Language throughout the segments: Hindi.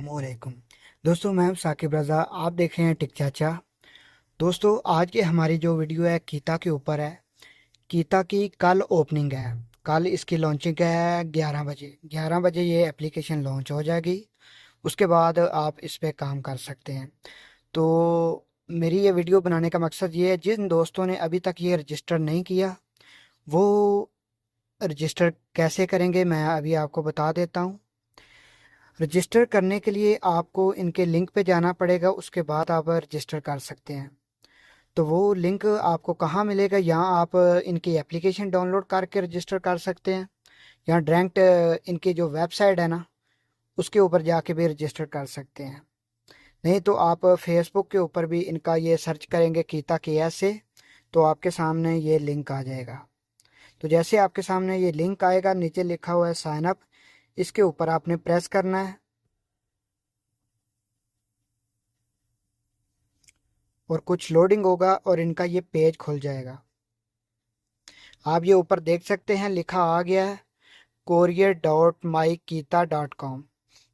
अस्सलामुअलैकुम। दोस्तों मैं हूं साकिब रज़ा, आप देख रहे हैं टिक चाचा। दोस्तों आज की हमारी जो वीडियो है कीता के ऊपर है। कीता की कल ओपनिंग है, कल इसकी लॉन्चिंग है 11 बजे। 11 बजे ये एप्लीकेशन लॉन्च हो जाएगी। उसके बाद आप इस पे काम कर सकते हैं। तो मेरी ये वीडियो बनाने का मकसद ये है, जिन दोस्तों ने अभी तक ये रजिस्टर नहीं किया वो रजिस्टर कैसे करेंगे मैं अभी आपको बता देता हूँ। रजिस्टर करने के लिए आपको इनके लिंक पे जाना पड़ेगा, उसके बाद आप रजिस्टर कर सकते हैं। तो वो लिंक आपको कहाँ मिलेगा? यहाँ आप इनकी एप्लीकेशन डाउनलोड करके रजिस्टर कर सकते हैं, या डायरेक्ट इनकी जो वेबसाइट है ना उसके ऊपर जाके भी रजिस्टर कर सकते हैं। नहीं तो आप फेसबुक के ऊपर भी इनका ये सर्च करेंगे कीता KS से, तो आपके सामने ये लिंक आ जाएगा। तो जैसे आपके सामने ये लिंक आएगा, नीचे लिखा हुआ है साइन अप, इसके ऊपर आपने प्रेस करना है और कुछ लोडिंग होगा और इनका ये पेज खुल जाएगा। आप ये ऊपर देख सकते हैं लिखा आ गया है courier.mykita.com।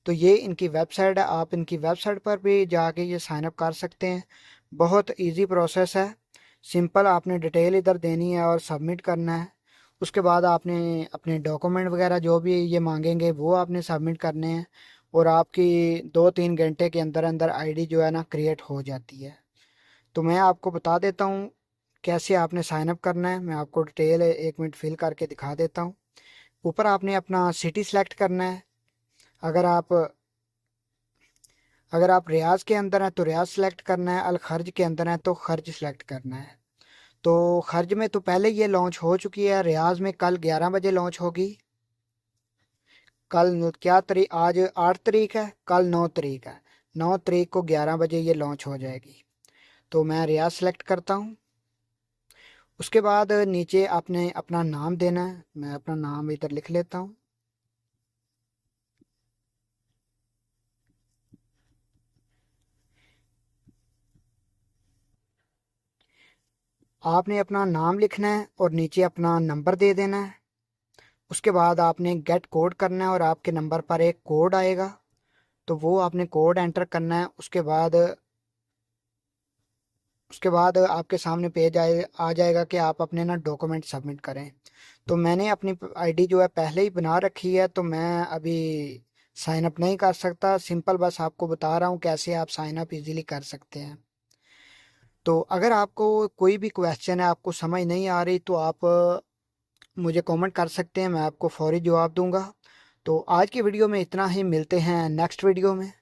तो ये इनकी वेबसाइट है, आप इनकी वेबसाइट पर भी जाके ये साइन अप कर सकते हैं। बहुत इजी प्रोसेस है, सिंपल। आपने डिटेल इधर देनी है और सबमिट करना है। उसके बाद आपने अपने डॉक्यूमेंट वगैरह जो भी ये मांगेंगे वो आपने सबमिट करने हैं, और आपकी 2-3 घंटे के अंदर अंदर आईडी जो है ना क्रिएट हो जाती है। तो मैं आपको बता देता हूँ कैसे आपने साइन अप करना है। मैं आपको डिटेल 1 मिनट फिल करके दिखा देता हूँ। ऊपर आपने अपना सिटी सेलेक्ट करना है। अगर आप अगर आप रियाज के अंदर हैं तो रियाज सेलेक्ट करना है, अल खर्ज के अंदर हैं तो खर्ज सेलेक्ट करना है। तो खर्ज में तो पहले ये लॉन्च हो चुकी है, रियाज में कल 11 बजे लॉन्च होगी। कल क्या तारीख? आज 8 तारीख है, कल 9 तारीख है। 9 तारीख को 11 बजे ये लॉन्च हो जाएगी। तो मैं रियाज सेलेक्ट करता हूँ। उसके बाद नीचे आपने अपना नाम देना है, मैं अपना नाम इधर लिख लेता हूँ। आपने अपना नाम लिखना है और नीचे अपना नंबर दे देना है। उसके बाद आपने गेट कोड करना है और आपके नंबर पर एक कोड आएगा, तो वो आपने कोड एंटर करना है। उसके बाद आपके सामने पेज आ जाएगा कि आप अपने ना डॉक्यूमेंट सबमिट करें। तो मैंने अपनी आईडी जो है पहले ही बना रखी है, तो मैं अभी साइन अप नहीं कर सकता। सिंपल बस आपको बता रहा हूँ कैसे आप साइन अप इजीली कर सकते हैं। तो अगर आपको कोई भी क्वेश्चन है, आपको समझ नहीं आ रही, तो आप मुझे कमेंट कर सकते हैं, मैं आपको फौरी जवाब दूंगा। तो आज की वीडियो में इतना ही, मिलते हैं नेक्स्ट वीडियो में।